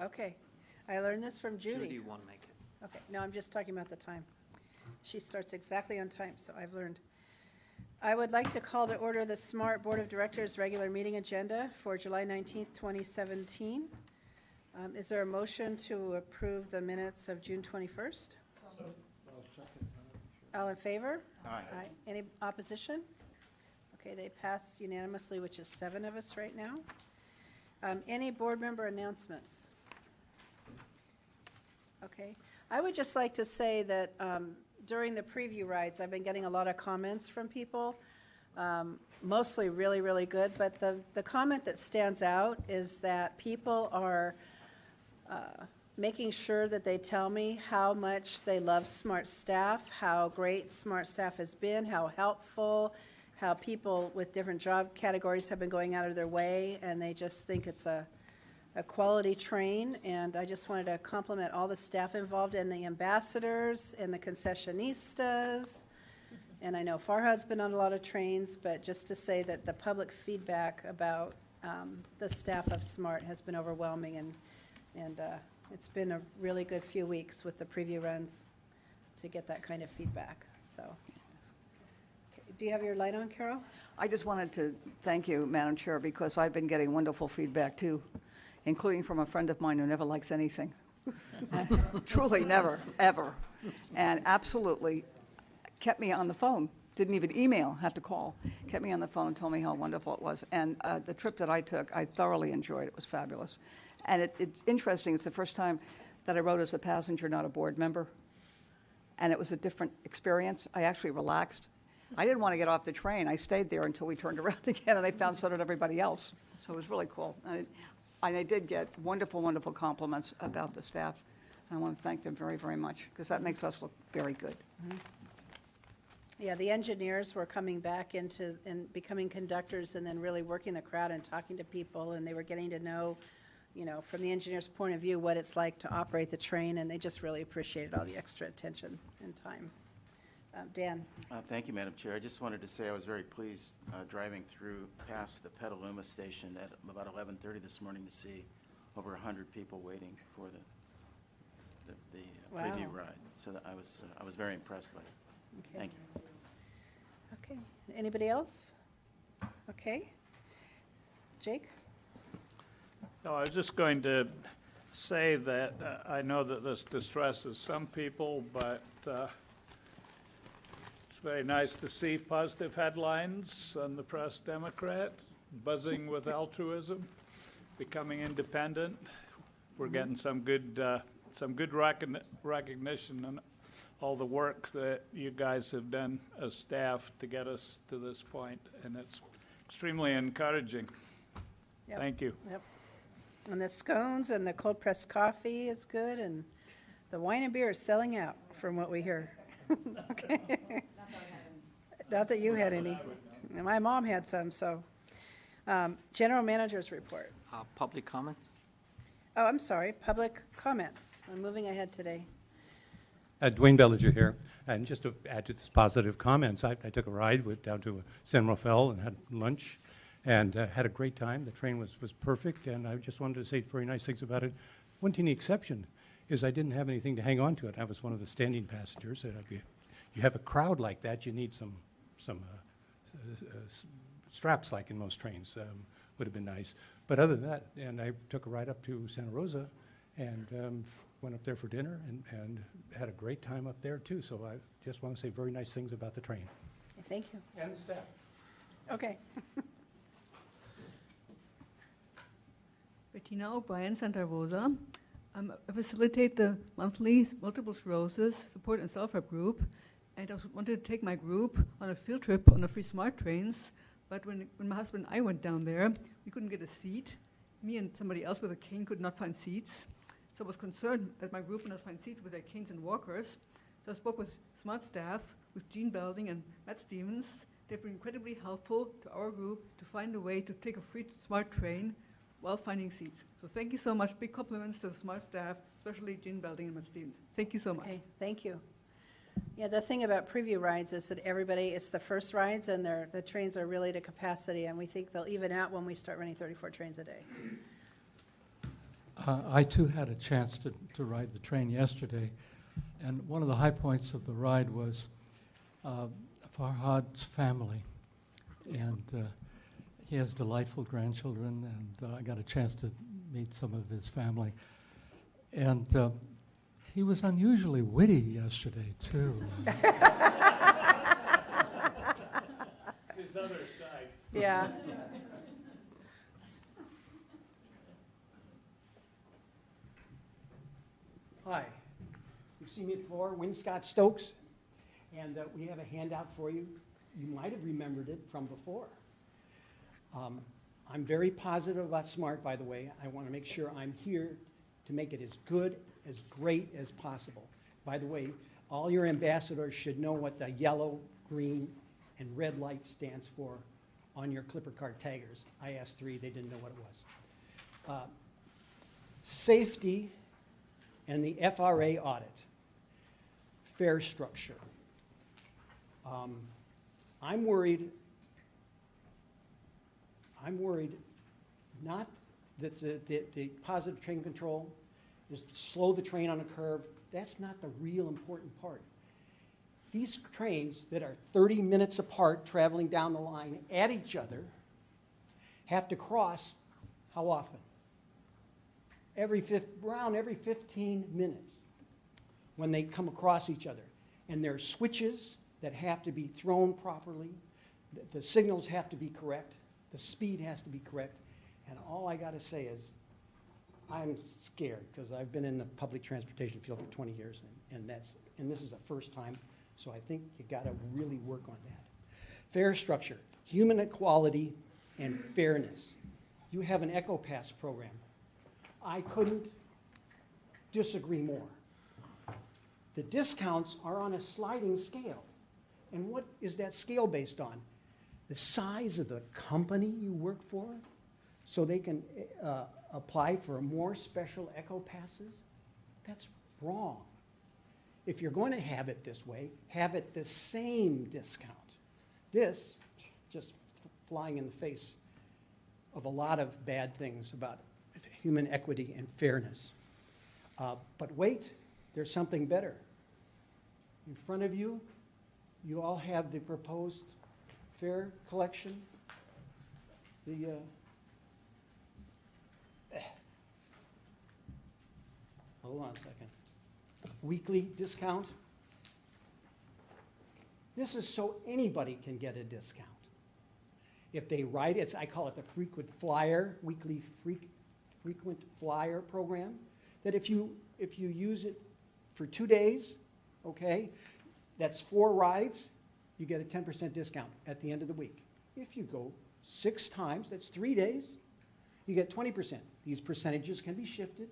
Okay. I learned this from Judy. Judy won't make it. Okay, no, I'm just talking about the time. She starts exactly on time, so I've learned. I would like to call to order the SMART Board of Directors regular meeting agenda for July 19th, 2017. Is there a motion to approve the minutes of June 21st? I'll second. All in favor? Aye. Any opposition? Okay, they pass unanimously, which is 7 of us right now. Any board member announcements? Okay. I would just like to say that during the preview rides, I've been getting a lot of comments from people, mostly really, really good. But the comment that stands out is that people are making sure that they tell me how much they love SMART staff, how great SMART staff has been, how helpful, how people with different job categories have been going out of their way, and they just think it's a quality train. And I just wanted to compliment all the staff involved and the ambassadors and the concessionistas. And I know Farhad's been on a lot of trains, but just to say that the public feedback about the staff of SMART has been overwhelming, and it's been a really good few weeks with the preview runs to get that kind of feedback. So, do you have your light on, Carol? I just wanted to thank you, Madam Chair, because I've been getting wonderful feedback too, including from a friend of mine who never likes anything. Truly never, ever. And absolutely kept me on the phone. Didn't even email, had to call. Kept me on the phone and told me how wonderful it was. And the trip that I took, I thoroughly enjoyed. It was fabulous. And it's interesting. It's the first time that I rode as a passenger, not a board member. And it was a different experience. I actually relaxed. I didn't want to get off the train. I stayed there until we turned around again, and I found so did everybody else. So it was really cool. And I did get wonderful, wonderful compliments about the staff. And I want to thank them very, very much, because that makes us look very good. Mm-hmm. Yeah, the engineers were coming back into and becoming conductors and then really working the crowd and talking to people, and they were getting to know, from the engineer's point of view, what it's like to operate the train, and they just really appreciated all the extra attention and time. Dan. Thank you, Madam Chair. I just wanted to say I was very pleased driving through past the Petaluma station at about 11:30 this morning to see over 100 people waiting for the Wow. preview ride. So that I was very impressed by it. Okay. Thank you. Okay. Anybody else? Okay. Jake? No, I was just going to say that I know that this distresses some people, but it's very nice to see positive headlines on the Press Democrat, buzzing with altruism, becoming independent. We're getting some good recognition on all the work that you guys have done as staff to get us to this point, and it's extremely encouraging. Yep. Thank you. Yep. And the scones and the cold pressed coffee is good, and the wine and beer is selling out from what we hear. Okay. Not that you had any. And my mom had some, so. General Manager's report. Public comments? Oh, I'm sorry, public comments. I'm moving ahead today. Dwayne Bellinger here, and just to add to this positive comments, I took a ride down to San Rafael and had lunch, and had a great time. The train was perfect, and I just wanted to say very nice things about it. One teeny exception is I didn't have anything to hang on to it. I was one of the standing passengers. You have a crowd like that, you need some straps, like in most trains. Would have been nice. But other than that, and I took a ride up to Santa Rosa, and went up there for dinner and had a great time up there too. So I just want to say very nice things about the train. Thank you. And the staff. Okay. Bettina O'Brien, Santa Rosa. I facilitate the monthly multiple sclerosis support and self-help group, and I wanted to take my group on a field trip on the free SMART trains, but when my husband and I went down there, we couldn't get a seat. Me and somebody else with a cane could not find seats. So I was concerned that my group would not find seats with their canes and walkers. So I spoke with SMART staff, with Gene Belding and Matt Stevens. They've been incredibly helpful to our group to find a way to take a free SMART train while finding seats. So thank you so much. Big compliments to the SMART staff, especially Gene Belding and Matt Stevens. Thank you so much. Okay, thank you. Yeah, the thing about preview rides is that it's the first rides, and the trains are really to capacity, and we think they'll even out when we start running 34 trains a day. I too had a chance to ride the train yesterday, and one of the high points of the ride was Farhad's family, and he has delightful grandchildren, and I got a chance to meet some of his family, and he was unusually witty yesterday too. His other side. Yeah. Hi, you've seen me before, Win Scott Stokes, and we have a handout for you. You might have remembered it from before. I'm very positive about SMART, by the way. I want to make sure I'm here to make it as good, as great as possible. By the way, all your ambassadors should know what the yellow, green, and red light stands for on your Clipper card taggers. I asked 3, they didn't know what it was. Safety and the FRA audit, fare structure. I'm worried not that the positive train control is to slow the train on a curve. That's not the real important part. These trains that are 30 minutes apart traveling down the line at each other have to cross how often? Around every 15 minutes when they come across each other. And there are switches that have to be thrown properly. The signals have to be correct. The speed has to be correct. And all I got to say is I'm scared because I've been in the public transportation field for 20 years, and this is the first time, so I think you got to really work on that. Fare structure, human equality and fairness. You have an EcoPass program. I couldn't disagree more. The discounts are on a sliding scale. And what is that scale based on? The size of the company you work for, so they can apply for more special EcoPasses? That's wrong. If you're going to have it this way, have it the same discount. This, just flying in the face of a lot of bad things about human equity and fairness. But wait, there's something better. In front of you, you all have the proposed fare collection. Hold on a second. Weekly discount. This is so anybody can get a discount. If they write it, I call it the frequent flyer, weekly frequent flyer program, that if you use it for 2 days, okay, that's 4 rides, you get a 10% discount at the end of the week. If you go 6 times, that's 3 days, you get 20%. These percentages can be shifted.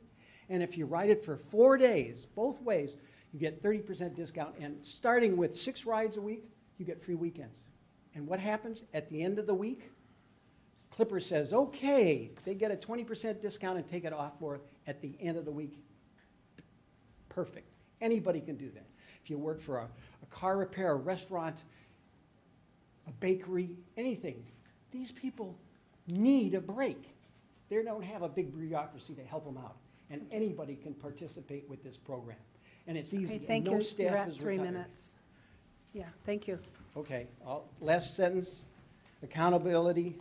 And if you ride it for 4 days, both ways, you get 30% discount. And starting with 6 rides a week, you get free weekends. And what happens at the end of the week? Clipper says, okay, they get a 20% discount and take it off for at the end of the week. Perfect. Anybody can do that. If you work for a car repair, a restaurant, a bakery, anything, these people need a break. They don't have a big bureaucracy to help them out. And anybody can participate with this program. And it's easy. Okay, thank and no you. staff You're at is 3 retired. minutes. Yeah, thank you. Okay, last sentence, accountability,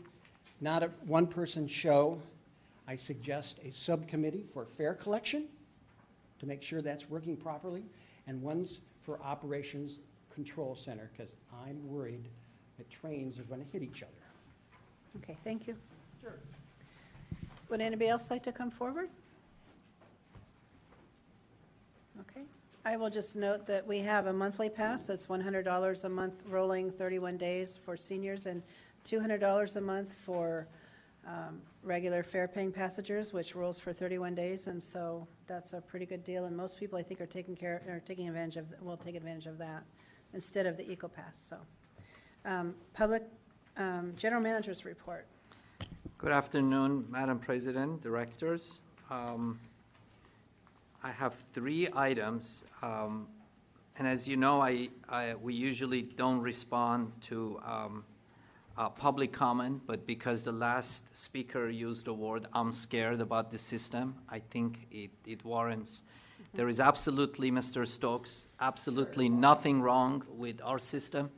not a one-person show. I suggest a subcommittee for fare collection to make sure that's working properly, and one's for operations control center, because I'm worried that trains are going to hit each other. Okay, thank you. Sure. Would anybody else like to come forward? Okay. I will just note that we have a monthly pass that's $100 a month, rolling 31 days for seniors, and $200 a month for regular fare-paying passengers, which rolls for 31 days. And so that's a pretty good deal. And most people, I think, are taking advantage of, will take advantage of that instead of the EcoPass. So, public general manager's report. Good afternoon, Madam President, directors. I have 3 items, and as you know, we usually don't respond to public comment, but because the last speaker used the word, I'm scared about the system, I think it warrants. There is absolutely, Mr. Stokes, absolutely nothing wrong with our system.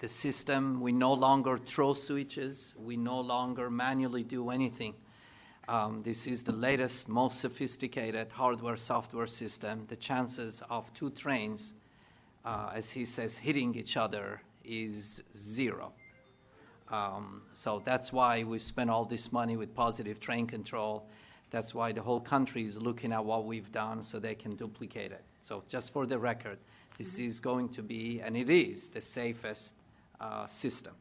The system, we no longer throw switches. We no longer manually do anything. This is the latest, most sophisticated hardware, software system. The chances of two trains, as he says, hitting each other is zero. So that's why we spent all this money with positive train control. That's why the whole country is looking at what we've done so they can duplicate it. So just for the record, this is going to be, and it is, the safest system.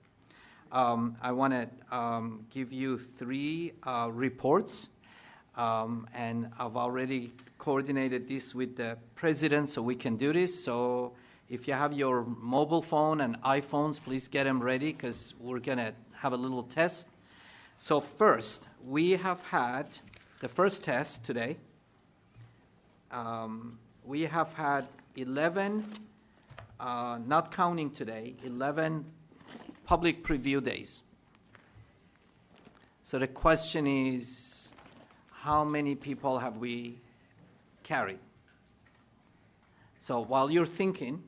I want to give you 3 reports, and I've already coordinated this with the president so we can do this. So if you have your mobile phone and iPhones, please get them ready because we're going to have a little test. So first, we have had the first test today. We have had 11, not counting today, 11 public preview days. So the question is, how many people have we carried? So while you're thinking,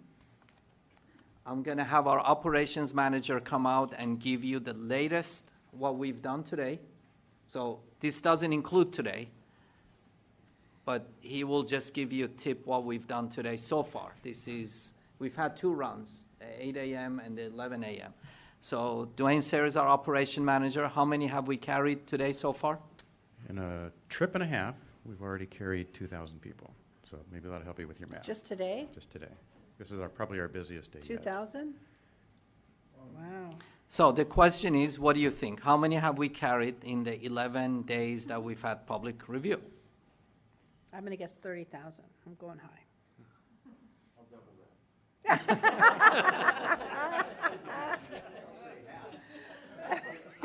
I'm going to have our operations manager come out and give you the latest, what we've done today. So this doesn't include today, but he will just give you a tip what we've done today so far. We've had 2 runs, 8 a.m. and 11 a.m. So Dwayne Sayre is our operation manager. How many have we carried today so far? In a trip and a half, we've already carried 2,000 people. So maybe that'll help you with your math. Just today? Just today. This is probably our busiest day yet. 2,000? Wow. So the question is, what do you think? How many have we carried in the 11 days that we've had public review? I'm going to guess 30,000. I'm going high.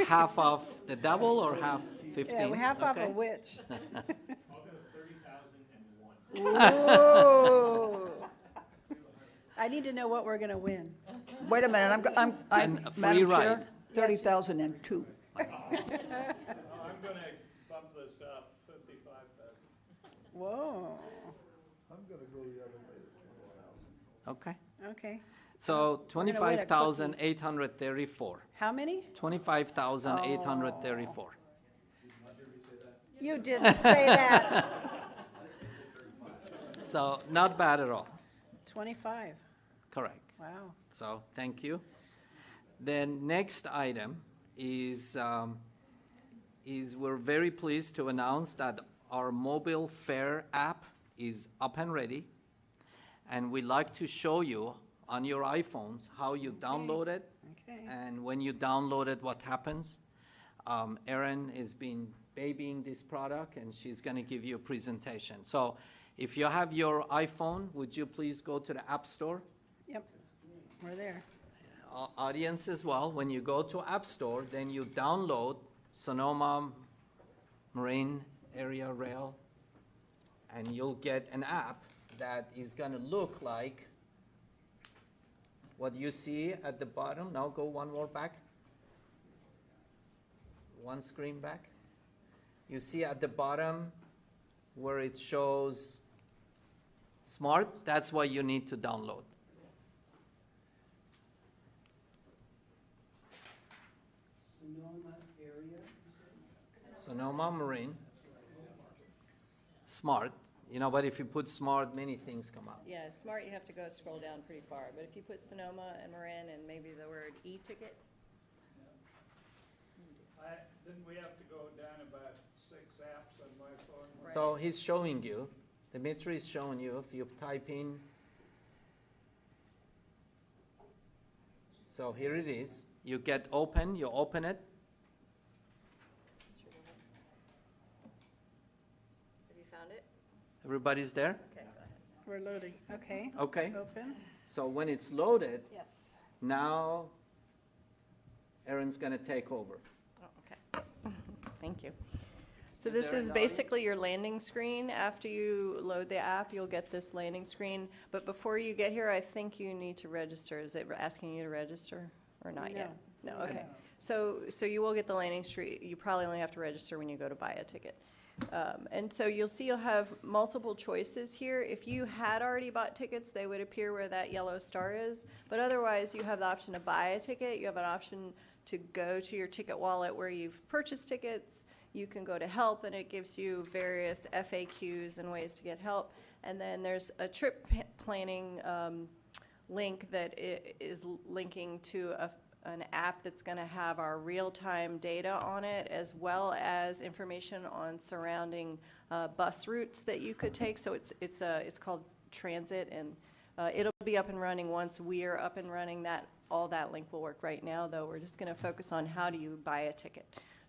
Half of the double or half 15? Yeah, half off Okay. of which? I'll go 30,001. Ooh. I need to know what we're going to win. Wait a minute, I'm And a free Madam ride. Chair, 30,002. I'm going to bump this up 55,000. Whoa. Okay. Okay. So We're gonna win a cookie. 25,834. How many? 25,834. You didn't say that. So not bad at all. 25. Correct. Wow. So thank you. The next item is we're very pleased to announce that our mobile fare app is up and ready. And we'd like to show you on your iPhones how you download it. Okay. And when you download it, what happens. Erin has been babying this product, and she's going to give you a presentation. So if you have your iPhone, would you please go to the App Store? Yep. We're there. Audience as well, when you go to App Store, then you download Sonoma-Marin Area Rail, and you'll get an app that is going to look like what you see at the bottom. Now go one more back. One screen back. You see at the bottom where it shows Smart, that's what you need to download. Sonoma area, Sonoma-Marin. Smart. But if you put Smart, many things come up. Yeah, Smart, you have to go scroll down pretty far. But if you put Sonoma and Marin and maybe the word e-ticket. Didn't we have to go down about 6 apps on my phone? Right. So he's showing you, Dimitri is showing you, if you type in, so here it is. You get open, you open it. Have you found it? Everybody's there? Okay, go ahead. We're loading. Okay. Okay. Open. So when it's loaded, Yes. now Erin's going to take over. Oh, okay. Thank you. So this is basically your landing screen. After you load the app, you'll get this landing screen. But before you get here, I think you need to register. Is it asking you to register or not yet? No, okay. So you will get the landing screen. You probably only have to register when you go to buy a ticket. And so you'll see you'll have multiple choices here. If you had already bought tickets, they would appear where that yellow star is. But otherwise, you have the option to buy a ticket. You have an option to go to your ticket wallet where you've purchased tickets. You can go to help, and it gives you various FAQs and ways to get help. And then there's a trip planning link that is linking to an app that's going to have our real-time data on it, as well as information on surrounding bus routes that you could take. So it's called Transit, and it'll be up and running once we are up and running. All that link will work right now, though. We're just going to focus on how do you buy a ticket.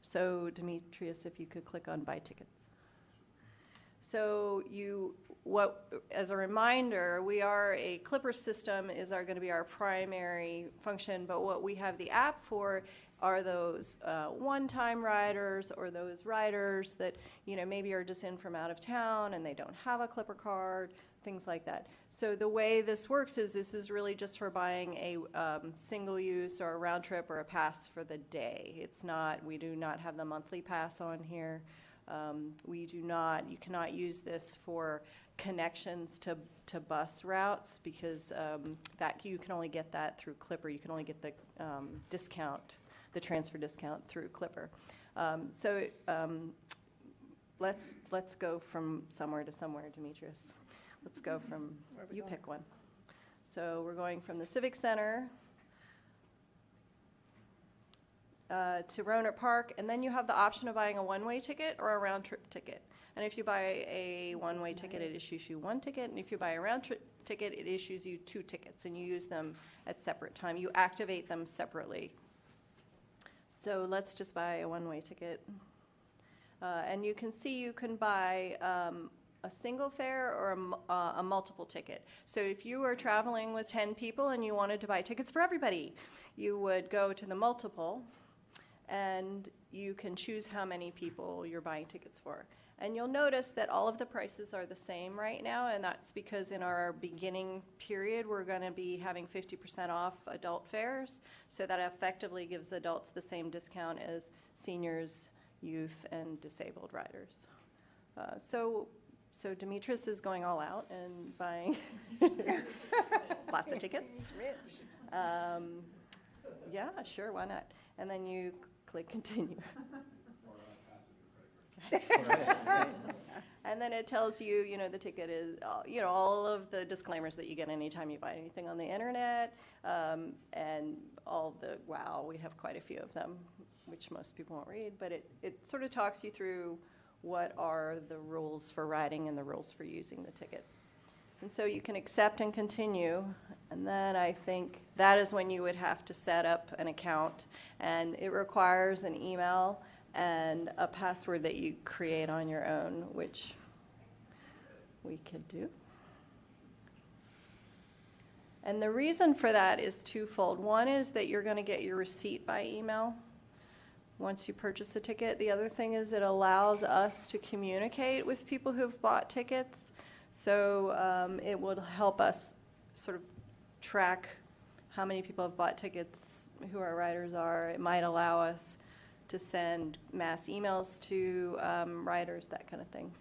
So Demetrius, if you could click on Buy Tickets. So as a reminder, we are a Clipper system going to be our primary function, but what we have the app for are those one-time riders or those riders that maybe are just in from out of town and they don't have a Clipper card, things like that. So the way this works is this is really just for buying a single use or a round trip or a pass for the day. We do not have the monthly pass on here. You cannot use this for connections to bus routes because that you can only get that through Clipper. You can only get the discount, the transfer discount through Clipper. Let's go from somewhere to somewhere, Demetrius. Let's go from, you pick one. So we're going from the Civic Center to Rohnert Park, and then you have the option of buying a one-way ticket or a round-trip ticket. And if you buy a one-way ticket, it issues you one ticket, and if you buy a round-trip ticket, it issues you two tickets, and you use them at separate time. You activate them separately. So let's just buy a one-way ticket. And you can see you can buy a single fare or a multiple ticket. So if you were traveling with 10 people and you wanted to buy tickets for everybody, you would go to the multiple, and you can choose how many people you're buying tickets for. And you'll notice that all of the prices are the same right now, and that's because in our beginning period, we're going to be having 50% off adult fares, so that effectively gives adults the same discount as seniors, youth, and disabled riders. So Demetrius is going all out and buying lots of tickets. He's rich. Yeah, sure, why not? And then you click continue. And then it tells you, the ticket is, all of the disclaimers that you get anytime you buy anything on the internet, and all the, we have quite a few of them, which most people won't read, but it sort of talks you through what are the rules for riding and the rules for using the ticket. And so you can accept and continue, and then I think that is when you would have to set up an account, and it requires an email and a password that you create on your own, which we could do. And the reason for that is twofold. One is that you're going to get your receipt by email once you purchase a ticket. The other thing is it allows us to communicate with people who've bought tickets. So it will help us sort of track how many people have bought tickets, who our riders are. It might allow us to send mass emails to riders, that kind of thing.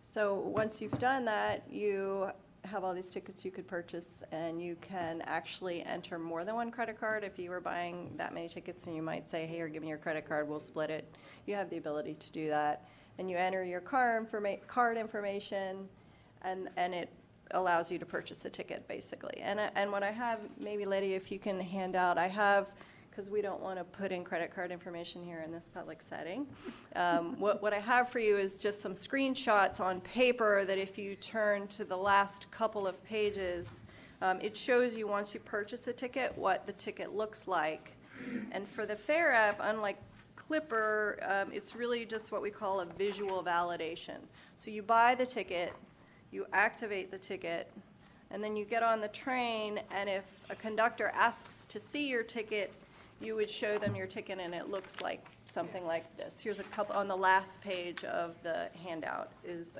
So once you've done that, you have all these tickets you could purchase, and you can actually enter more than one credit card. If you were buying that many tickets and you might say, hey, give me your credit card, we'll split it. You have the ability to do that. And you enter your card information, and it allows you to purchase a ticket, basically. And what I have, maybe Lydia, if you can hand out, I have, because we don't want to put in credit card information here in this public setting. What I have for you is just some screenshots on paper that if you turn to the last couple of pages, it shows you once you purchase a ticket what the ticket looks like. And for the fare app, unlike Clipper, it's really just what we call a visual validation. So you buy the ticket, you activate the ticket, and then you get on the train, and if a conductor asks to see your ticket, you would show them your ticket, and it looks like something like this. Here's a couple, on the last page of the handout is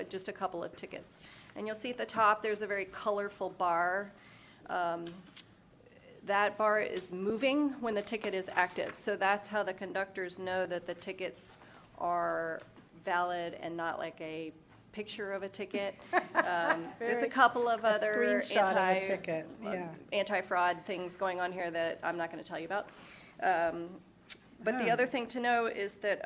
just a couple of tickets. And you'll see at the top, there's a very colorful bar. That bar is moving when the ticket is active. So that's how the conductors know that the tickets are valid and not like a picture of a ticket. There's a couple of other screenshot of a ticket, yeah. anti-fraud things going on here that I'm not going to tell you about. But the other thing to know is that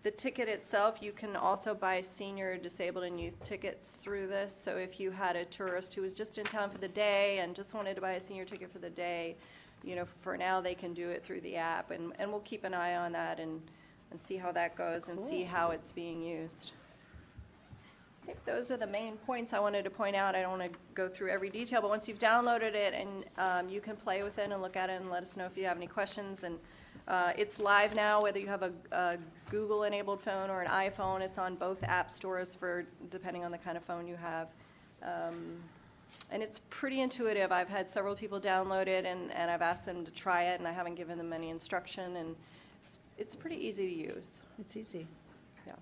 the ticket itself, you can also buy senior, disabled, and youth tickets through this. So if you had a tourist who was just in town for the day and just wanted to buy a senior ticket for the day, you know, for now they can do it through the app. And we'll keep an eye on that and see how that goes and see how it's being used. I think those are the main points I wanted to point out. I don't want to go through every detail, but once you've downloaded it and you can play with it and look at it and let us know if you have any questions. And it's live now, whether you have a Google-enabled phone or an iPhone. It's on both app stores for depending on the kind of phone you have. And it's pretty intuitive. I've had several people download it, and I've asked them to try it, and I haven't given them any instruction. And it's pretty easy to use. It's easy. Yeah.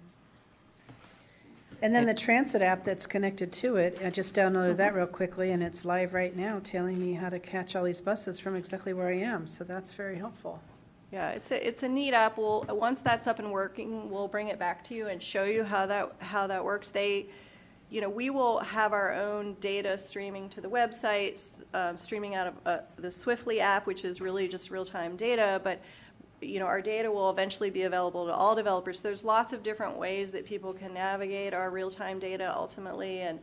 And then the transit app that's connected to it, I just downloaded that real quickly, and it's live right now telling me how to catch all these buses from exactly where I am. So that's very helpful. Yeah, it's a neat app. Once that's up and working, we'll bring it back to you and show you how that works. We will have our own data streaming to the website, streaming out of the Swiftly app, which is really just real-time data. But our data will eventually be available to all developers. There's lots of different ways that people can navigate our real-time data ultimately, and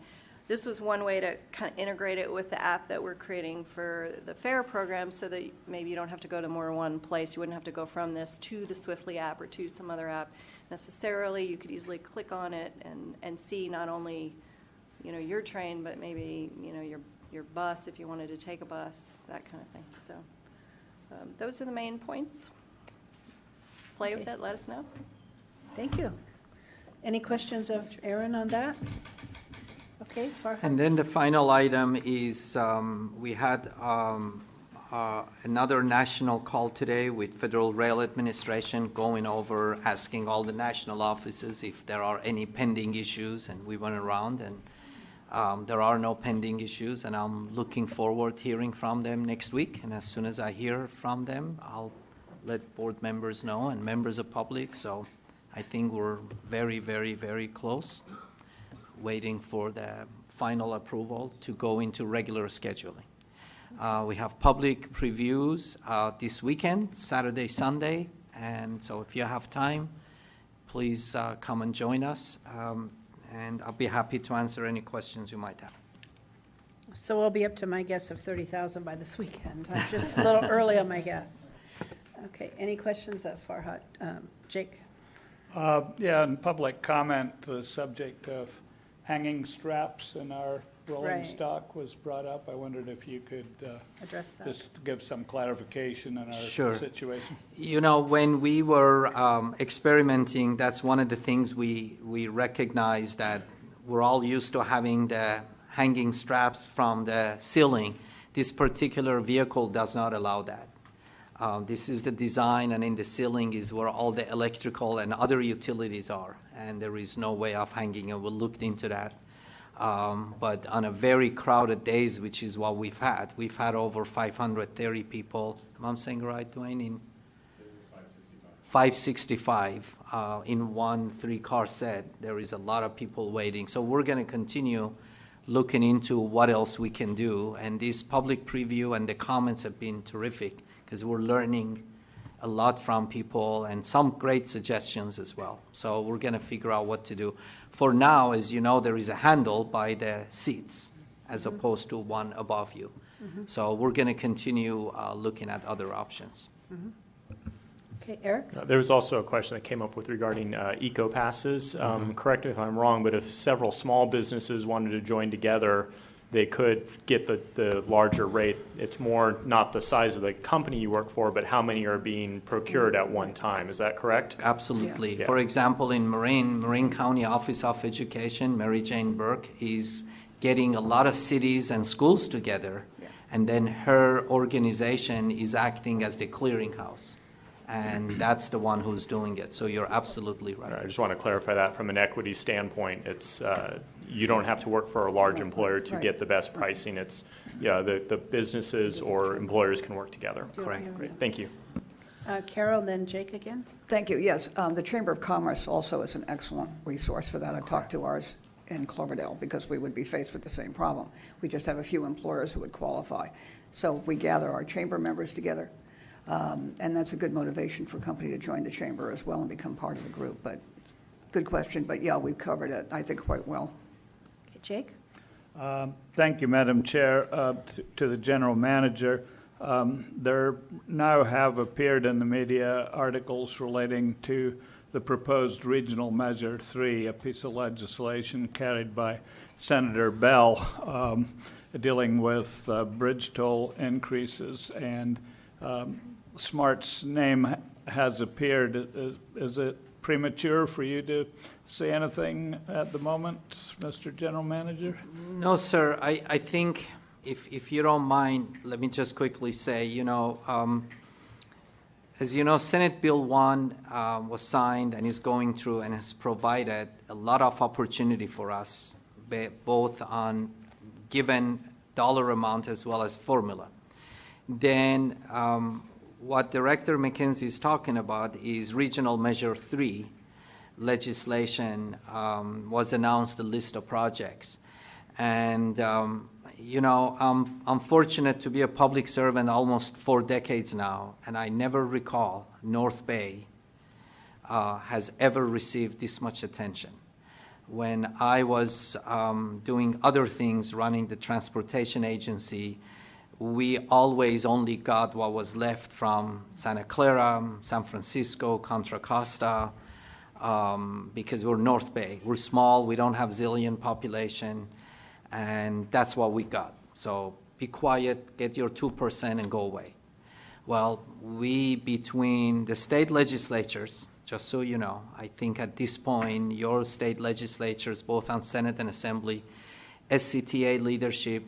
this was one way to kind of integrate it with the app that we're creating for the FAIR program so that maybe you don't have to go to more than one place. You wouldn't have to go from this to the Swiftly app or to some other app necessarily. You could easily click on it and see not only your train, but maybe your bus if you wanted to take a bus, that kind of thing. So those are the main points. Play with it, let us know. Thank you. Any questions of Aaron on that? Okay, Farhad. And then the final item is we had another national call today with Federal Rail Administration going over, asking all the national offices if there are any pending issues, and we went around and there are no pending issues, and I'm looking forward to hearing from them next week. And as soon as I hear from them, I'll let board members know and members of public. So I think we're very, very, very close, waiting for the final approval to go into regular scheduling. We have public previews this weekend, Saturday, Sunday, and so if you have time, please come and join us, and I'll be happy to answer any questions you might have. So we'll be up to my guess of 30,000 by this weekend. I'm just a little early on my guess. Okay, any questions of Farhad? Jake? Yeah, in public comment, the subject of hanging straps in our rolling Right. stock was brought up. I wondered if you could Address that. just give some clarification on our Sure. situation. When we were experimenting, that's one of the things we recognized, that we're all used to having the hanging straps from the ceiling. This particular vehicle does not allow that. This is the design, and in the ceiling is where all the electrical and other utilities are, and there is no way of hanging, and we looked into that. But on a very crowded days, which is what we've had over 530 people. Am I saying right, Dwayne? In 565 in one 3-car set. There is a lot of people waiting. So we're going to continue looking into what else we can do. And this public preview and the comments have been terrific, because we're learning a lot from people and some great suggestions as well. So we're going to figure out what to do. For now, as you know, there is a handle by the seats as opposed to one above you. So we're going to continue looking at other options. Okay, Eric? There was also a question that came up with regarding eco passes. Correct me if I'm wrong, but if several small businesses wanted to join together, they could get the larger rate. It's more not the size of the company you work for, but how many are being procured at one time. Is that correct? Absolutely. Yeah. For example, in Marin County Office of Education, Mary Jane Burke is getting a lot of cities and schools together and then her organization is acting as the clearinghouse. And that's the one who's doing it. So you're absolutely right. I just want to clarify that from an equity standpoint. It's you don't have to work for a large employer to get the best pricing. It's the businesses or employers can work together. Correct. Great. Thank you. Carol, then Jake again. Thank you. Yes, the Chamber of Commerce also is an excellent resource for that. I talked to ours in Cloverdale because we would be faced with the same problem. We just have a few employers who would qualify. So if we gather our chamber members together, and that's a good motivation for a company to join the chamber as well and become part of the group. But good question. But yeah, we've covered it, I think, quite well. Okay, Jake? Thank you, Madam Chair. To the General Manager, there now have appeared in the media articles relating to the proposed Regional Measure 3, a piece of legislation carried by Senator Bell dealing with bridge toll increases. And SMART's name has appeared. Is it premature for you to say anything at the moment, Mr. General Manager? No, sir. I think, if you don't mind, let me just quickly say, as you know, Senate Bill 1 was signed and is going through and has provided a lot of opportunity for us, both on given dollar amount as well as formula. Then what Director McKenzie is talking about is Regional Measure 3 legislation. Was announced a list of projects. And, I'm fortunate to be a public servant almost 4 decades now, and I never recall North Bay has ever received this much attention. When I was doing other things, running the transportation agency, we always only got what was left from Santa Clara, San Francisco, Contra Costa, because we're North Bay. We're small, we don't have zillion population, and that's what we got. So be quiet, get your 2% and go away. Well, we, between the state legislatures, just so you know, I think at this point, your state legislatures, both on Senate and Assembly, SCTA leadership,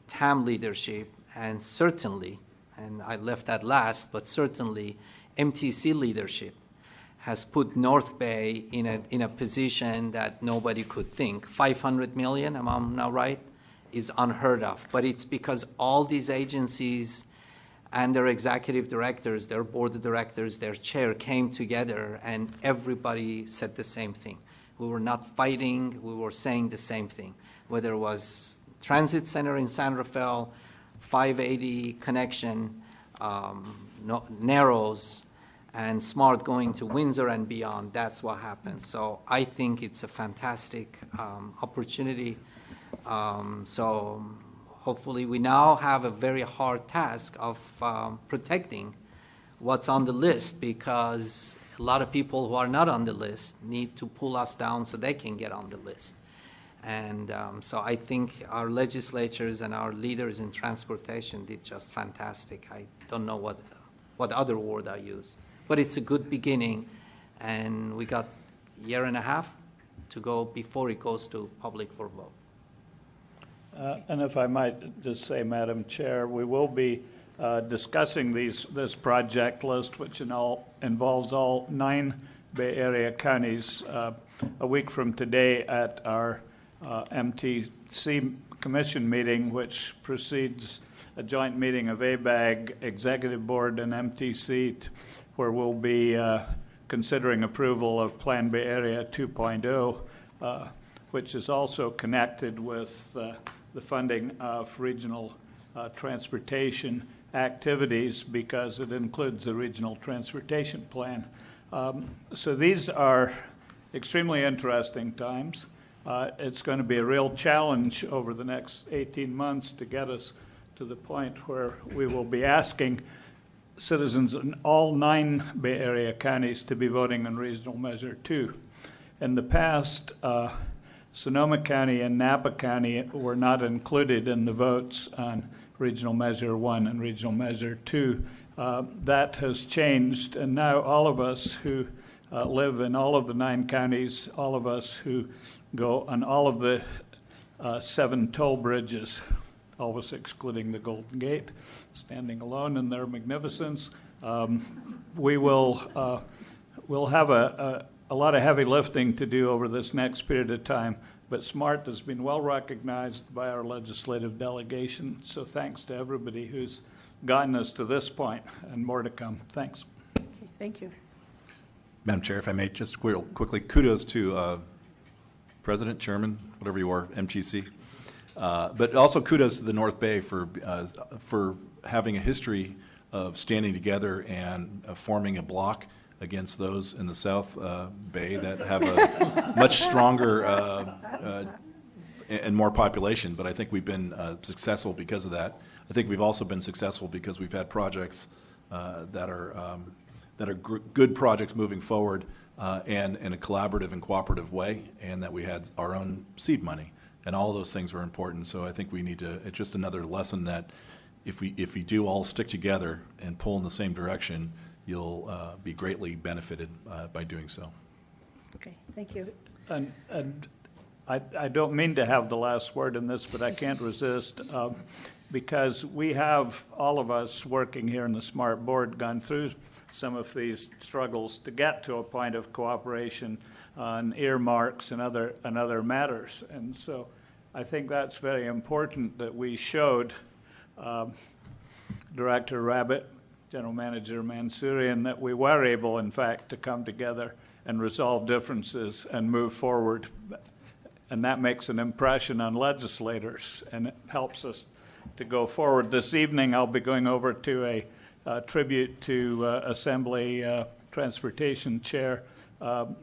TAM leadership, and certainly, and I left that last, but certainly MTC leadership has put North Bay in a position that nobody could think. 500 million, am I not right, is unheard of. But it's because all these agencies and their executive directors, their board of directors, their chair came together and everybody said the same thing. We were not fighting, we were saying the same thing. Whether it was Transit Center in San Rafael, 580 connection, Narrows, and SMART going to Windsor and beyond, that's what happened. So I think it's a fantastic opportunity. So hopefully we now have a very hard task of protecting what's on the list, because a lot of people who are not on the list need to pull us down so they can get on the list. And so I think our legislatures and our leaders in transportation did just fantastic. I don't know what other word I use, but it's a good beginning, and we got a year and a half to go before it goes to public for vote. And if I might just say, Madam Chair, we will be discussing this project list, which involves all 9 Bay Area counties, a week from today at our MTC Commission meeting, which precedes a joint meeting of ABAG, Executive Board, and MTC, where we'll be considering approval of Plan Bay Area 2.0, which is also connected with the funding of regional transportation activities, because it includes the regional transportation plan. So these are extremely interesting times. It's going to be a real challenge over the next 18 months to get us to the point where we will be asking citizens in all 9 Bay Area counties to be voting on Regional Measure 2. In the past, Sonoma County and Napa County were not included in the votes on Regional Measure 1 and Regional Measure 2. That has changed, and now all of us who live in all of the 9 counties, all of us who go on all of the 7 toll bridges, always excluding the Golden Gate, standing alone in their magnificence. We'll have a lot of heavy lifting to do over this next period of time, but SMART has been well recognized by our legislative delegation, so thanks to everybody who's gotten us to this point, and more to come. Thanks. Okay, thank you. Madam Chair, if I may, just real quickly, kudos to President, Chairman, whatever you are, MGC, but also kudos to the North Bay for having a history of standing together and forming a block against those in the South Bay that have a much stronger and more population. But I think we've been successful because of that. I think we've also been successful because we've had projects that are good projects moving forward and in a collaborative and cooperative way, and that we had our own seed money. And all of those things were important. So I think we need to, it's just another lesson that if we do all stick together and pull in the same direction, you'll be greatly benefited by doing so. Okay, thank you. And I don't mean to have the last word in this, but I can't resist, because we have, all of us working here in the SMART board, gone through some of these struggles to get to a point of cooperation on earmarks and other matters. And so I think that's very important that we showed Director Rabbit, General Manager Mansourian, that we were able, in fact, to come together and resolve differences and move forward. And that makes an impression on legislators, and it helps us to go forward. This evening, I'll be going over to a tribute to Assembly Transportation Chair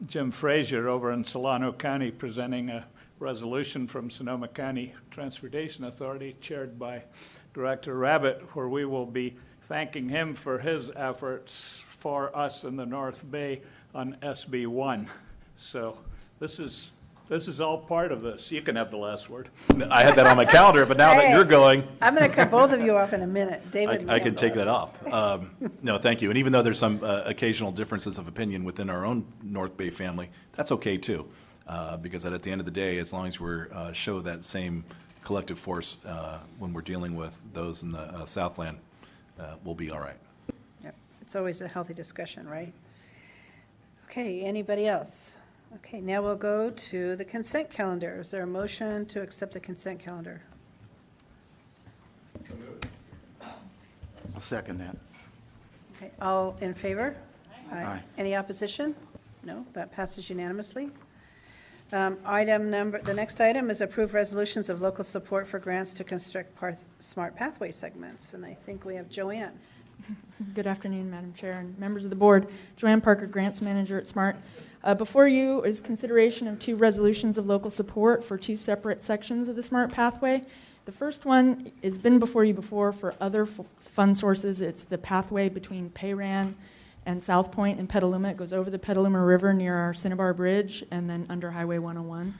Jim Frazier over in Solano County, presenting a resolution from Sonoma County Transportation Authority, chaired by Director Rabbit, where we will be thanking him for his efforts for us in the North Bay on SB 1. So this is all part of this. You can have the last word. I had that on my calendar, but now that you're going, I'm going to cut both of you off in a minute. David, I can take that off. No, thank you. And even though there's some occasional differences of opinion within our own North Bay family, that's okay too, because at the end of the day, as long as we show that same collective force when we're dealing with those in the Southland, we'll be all right. Yep. It's always a healthy discussion, right? Okay, anybody else? Okay, now we'll go to the consent calendar. Is there a motion to accept the consent calendar? I'll second that. Okay, all in favor? Aye. Any opposition? No, that passes unanimously. The next item is approve resolutions of local support for grants to construct smart pathway segments. And I think we have Joanne. Good afternoon, Madam Chair and members of the board. Joanne Parker, Grants Manager at SMART. Before you is consideration of two resolutions of local support for two separate sections of the SMART pathway. The first one has been before you before for other fund sources. It's the pathway between Payran and South Point and Petaluma. It goes over the Petaluma River near our Cinnabar Bridge and then under Highway 101.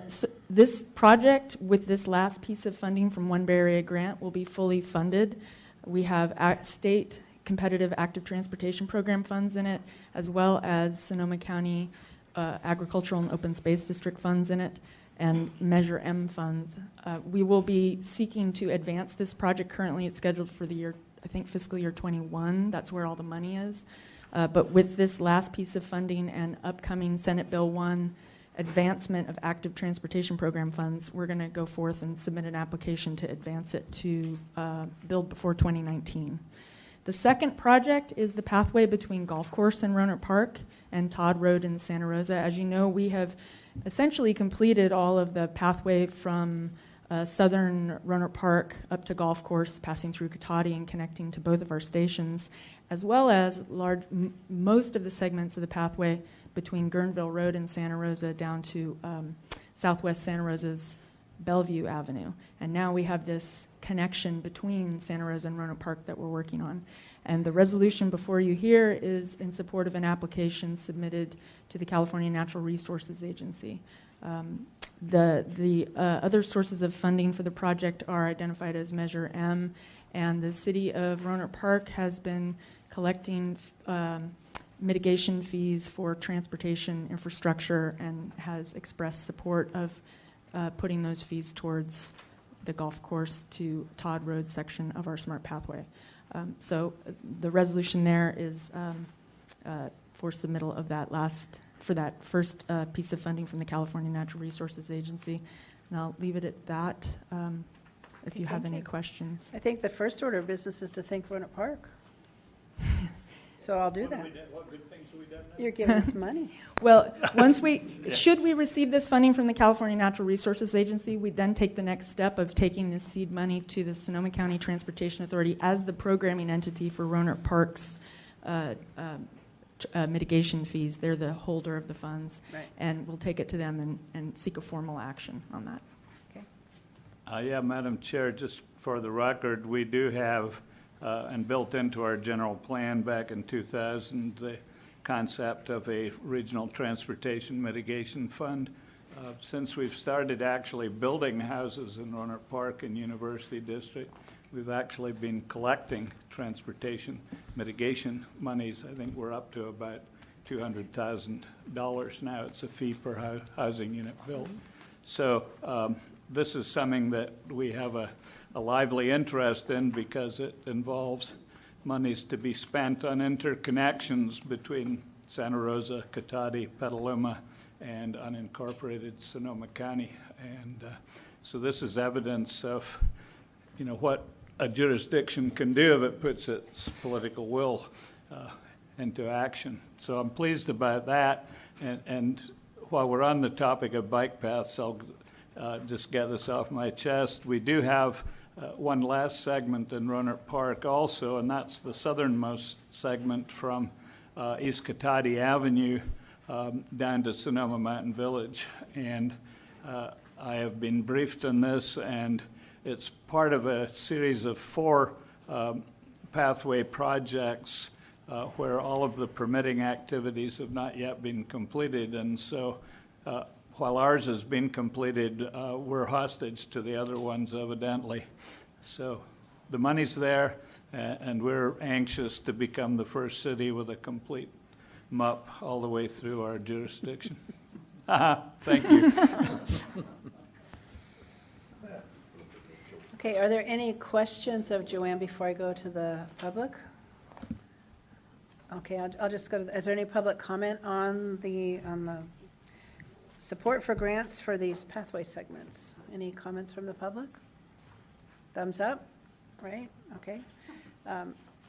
So this project, with this last piece of funding from One Bay Area Grant, will be fully funded. We have state competitive active transportation program funds in it, as well as Sonoma County Agricultural and Open Space District funds in it, and Measure M funds. We will be seeking to advance this project. Currently, it's scheduled for the year, I think, fiscal year 21. That's where all the money is. But with this last piece of funding and upcoming Senate Bill 1 advancement of active transportation program funds, we're going to go forth and submit an application to advance it to build before 2019. The second project is the pathway between Golf Course and Rohnert Park and Todd Road in Santa Rosa. As you know, we have essentially completed all of the pathway from southern Rohnert Park up to Golf Course, passing through Katati and connecting to both of our stations, as well as most of the segments of the pathway between Guerneville Road and Santa Rosa down to southwest Santa Rosa's Bellevue Avenue. And now we have this connection between Santa Rosa and Rohnert Park that we're working on. And the resolution before you here is in support of an application submitted to the California Natural Resources Agency. The other sources of funding for the project are identified as Measure M, and the city of Rohnert Park has been collecting mitigation fees for transportation infrastructure and has expressed support of putting those fees towards the golf course to Todd Road section of our Smart Pathway. So the resolution there is for submittal of that first piece of funding from the California Natural Resources Agency. And I'll leave it at that if you have any questions. I think the first order of business is to thank Roanoke Park. So I'll do that. What good things have we done now? You're giving us money. Well, should we receive this funding from the California Natural Resources Agency, we then take the next step of taking this seed money to the Sonoma County Transportation Authority as the programming entity for Roanoke Park's mitigation fees. They're the holder of the funds. Right. And we'll take it to them and seek a formal action on that. Okay. Yeah, Madam Chair, just for the record, we do have, and built into our general plan back in 2000, the concept of a regional transportation mitigation fund. Since we've started actually building houses in Roanoke Park and University District, we've actually been collecting transportation mitigation monies. I think we're up to about $200,000 now. It's a fee per housing unit built. So this is something that we have a lively interest in because it involves monies to be spent on interconnections between Santa Rosa, Cotati, Petaluma, and unincorporated Sonoma County. And so this is evidence of, what a jurisdiction can do if it puts its political will into action. So I'm pleased about that. And while we're on the topic of bike paths, I'll just get this off my chest. We do have one last segment in Roanoke Park also, and that's the southernmost segment from East Cotati Avenue down to Sonoma Mountain Village. And I have been briefed on this, and it's part of a series of 4 pathway projects where all of the permitting activities have not yet been completed. And so while ours has been completed, we're hostage to the other ones, evidently. So the money's there, and we're anxious to become the first city with a complete MUP all the way through our jurisdiction. Thank you. Okay, are there any questions of Joanne before I go to the public? Okay, I'll just go to, is there any public comment on the support for grants for these pathway segments? Any comments from the public? Thumbs up, right? Okay.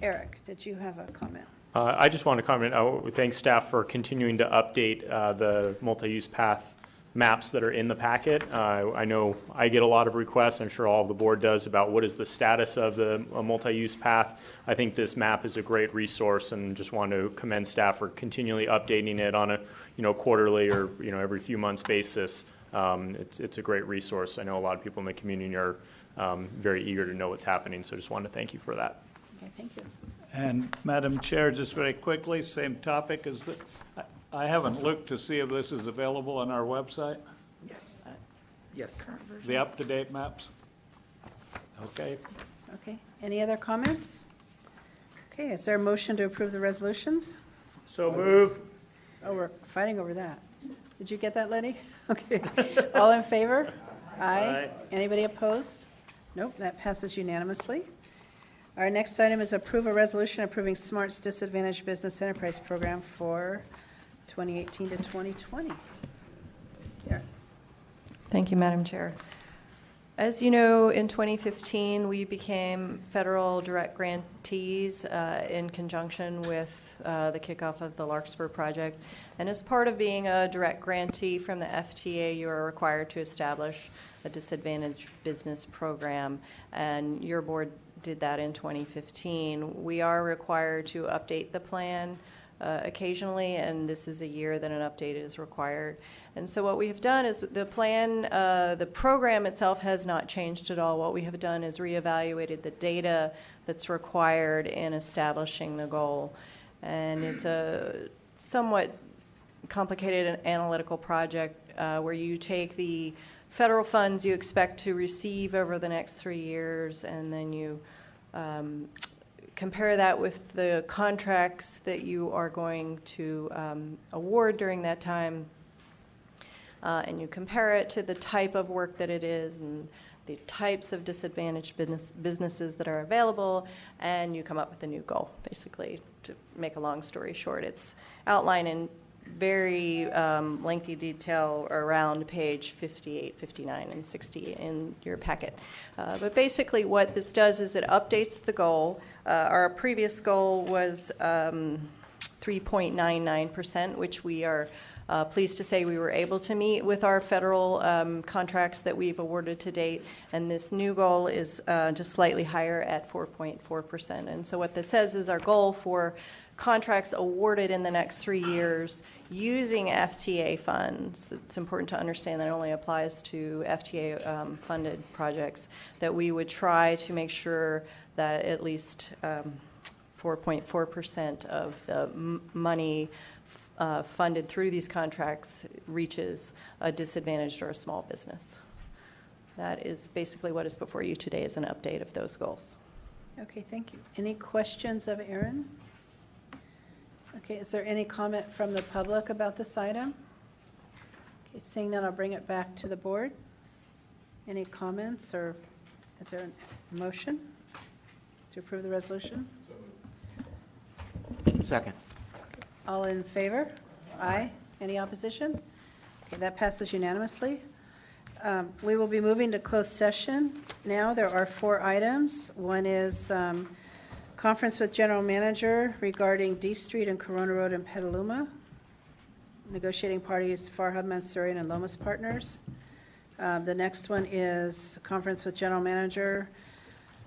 Eric, did you have a comment? I just want to comment. We thank staff for continuing to update the multi-use path maps that are in the packet. I know I get a lot of requests, I'm sure all of the board does, about what is the status of the multi-use path. I think this map is a great resource, and just want to commend staff for continually updating it on a quarterly or every few months basis. It's a great resource. I know a lot of people in the community are very eager to know what's happening, so just wanted to thank you for that. Okay, thank you. And Madam Chair, just very quickly, same topic as that. I haven't looked to see if this is available on our website. Yes. Yes. The up-to-date maps. Okay. Okay, any other comments? Okay, is there a motion to approve the resolutions? So move. Oh, we're fighting over that. Did you get that, Lenny? Okay. All in favor? Aye. Anybody opposed? Nope, that passes unanimously. Our next item is approve a resolution approving SMART's Disadvantaged Business Enterprise Program for 2018 to 2020. Yeah. Thank you, Madam Chair. As you know, in 2015, we became federal direct grantees in conjunction with the kickoff of the Larkspur project. And as part of being a direct grantee from the FTA, you are required to establish a disadvantaged business program. And your board did that in 2015. We are required to update the plan occasionally, and this is a year that an update is required. And so what we have done is the plan, the program itself has not changed at all. What we have done is reevaluated the data that's required in establishing the goal. And it's a somewhat complicated analytical project where you take the federal funds you expect to receive over the next 3 years, and then you compare that with the contracts that you are going to award during that time, and you compare it to the type of work that it is and the types of disadvantaged businesses that are available, and you come up with a new goal, basically, to make a long story short. It's outlined in very lengthy detail around page 58, 59, and 60 in your packet. But basically what this does is it updates the goal. Our previous goal was 3.99%, which we are pleased to say we were able to meet with our federal contracts that we've awarded to date. And this new goal is just slightly higher at 4.4%. And so what this says is our goal for contracts awarded in the next 3 years using FTA funds. It's important to understand that it only applies to FTA funded projects, that we would try to make sure that at least 4.4% of the money funded through these contracts reaches a disadvantaged or a small business. That is basically what is before you today, is an update of those goals. Okay, thank you. Any questions of Aaron? Okay, is there any comment from the public about this item? Okay, seeing none, I'll bring it back to the board. Any comments, or is there a motion to approve the resolution? Second. All in favor? Aye. Any opposition? Okay, that passes unanimously. We will be moving to closed session now. There are 4 items. One is conference with general manager regarding D Street and Corona Road in Petaluma. Negotiating parties, Farhad Mansourian and Lomas Partners. The next one is conference with general manager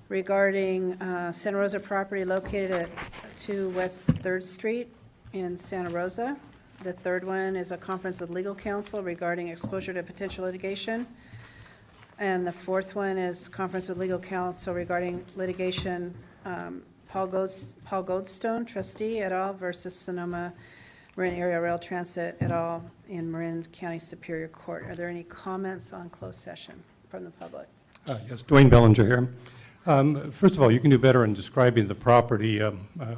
regarding Santa Rosa property located at 2 West 3rd Street in Santa Rosa. The third one is a conference with legal counsel regarding exposure to potential litigation. And the fourth one is conference with legal counsel regarding litigation, Paul Goldstone, trustee et al. Versus Sonoma-Marin Area Rail Transit et al. In Marin County Superior Court. Are there any comments on closed session from the public? Yes, Dwayne Bellinger here. First of all, you can do better in describing the property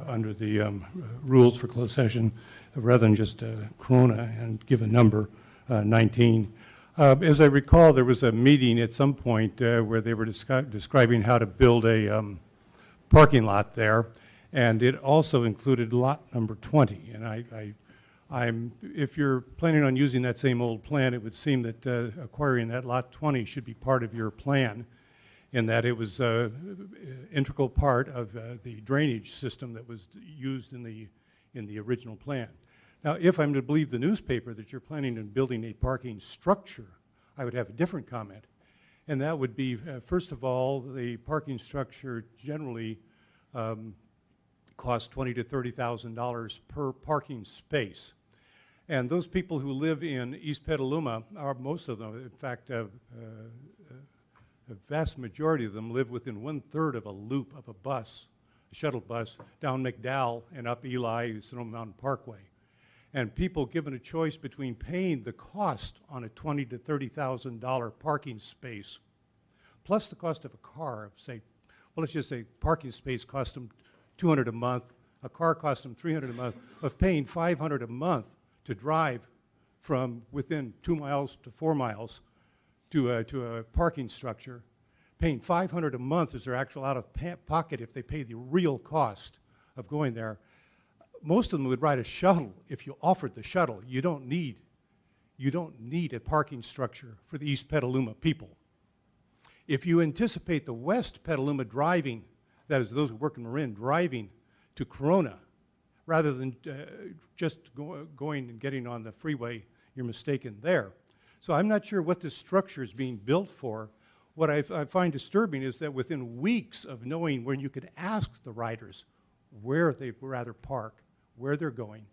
under the rules for closed session rather than just Corona and give a number, 19. As I recall, there was a meeting at some point where they were describing how to build a parking lot there, and it also included lot number 20. And if you're planning on using that same old plan, it would seem that acquiring that lot 20 should be part of your plan, in that it was an integral part of the drainage system that was used in the original plan. Now, if I'm to believe the newspaper that you're planning on building a parking structure, I would have a different comment. And that would be, first of all, the parking structure generally costs $20,000 to $30,000 per parking space. And those people who live in East Petaluma, are most of them, in fact, a vast majority of them live within 1/3 of a loop of a bus, a shuttle bus, down McDowell and up Eli, Sonoma Mountain Parkway. And people given a choice between paying the cost on a $20,000 to $30,000 parking space, plus the cost of a car, say, well, let's just say parking space cost them $200 a month, a car cost them $300 a month, of paying $500 a month to drive from within 2 miles to 4 miles to a parking structure, paying $500 a month is their actual out-of-pocket if they pay the real cost of going there. Most of them would ride a shuttle if you offered the shuttle. You don't need a parking structure for the East Petaluma people. If you anticipate the West Petaluma driving, that is those who work in Marin, driving to Corona, rather than just going and getting on the freeway, you're mistaken there. So I'm not sure what this structure is being built for. What I find disturbing is that within weeks of knowing when you could ask the riders where they'd rather park, where they're going,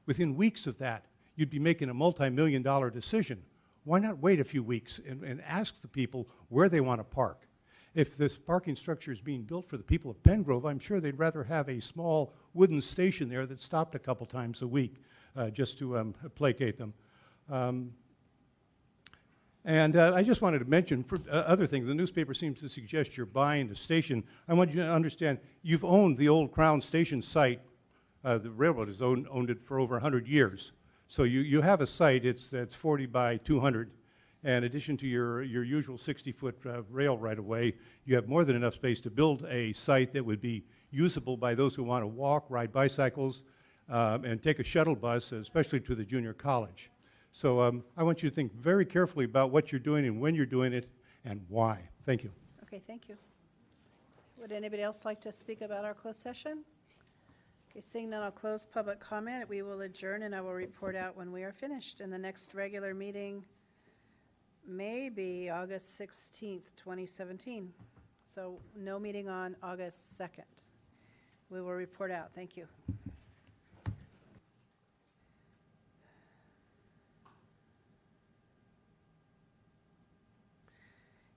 within weeks of that, you'd be making a multi-million-dollar decision. Why not wait a few weeks and ask the people where they want to park? If this parking structure is being built for the people of Pengrove, I'm sure they'd rather have a small wooden station there that stopped a couple times a week just to placate them. And I just wanted to mention, for other things, the newspaper seems to suggest you're buying the station. I want you to understand, you've owned the old Crown Station site. The railroad has owned it for over 100 years. So you have a site, it's 40 by 200, And in addition to your usual 60-foot rail right-of-way, you have more than enough space to build a site that would be usable by those who want to walk, ride bicycles, and take a shuttle bus, especially to the junior college. So I want you to think very carefully about what you're doing and when you're doing it and why. Thank you. Okay, thank you. Would anybody else like to speak about our closed session? Okay, seeing none, I'll close public comment. We will adjourn, and I will report out when we are finished. And the next regular meeting may be August 16th, 2017. So no meeting on August 2nd. We will report out. Thank you.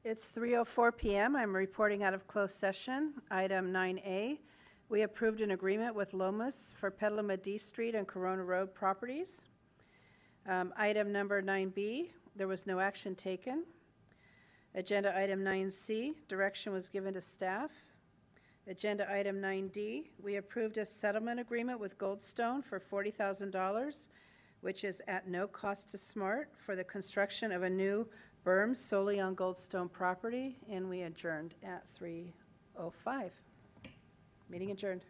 It's 3:04 p.m. I'm reporting out of closed session. Item 9A, we approved an agreement with Lomas for Petaluma D Street and Corona Road properties. Item number 9B, there was no action taken. Agenda item 9C, direction was given to staff. Agenda item 9D, we approved a settlement agreement with Goldstone for $40,000, which is at no cost to SMART for the construction of a new berm solely on Goldstone property, and we adjourned at 3:05. Meeting adjourned.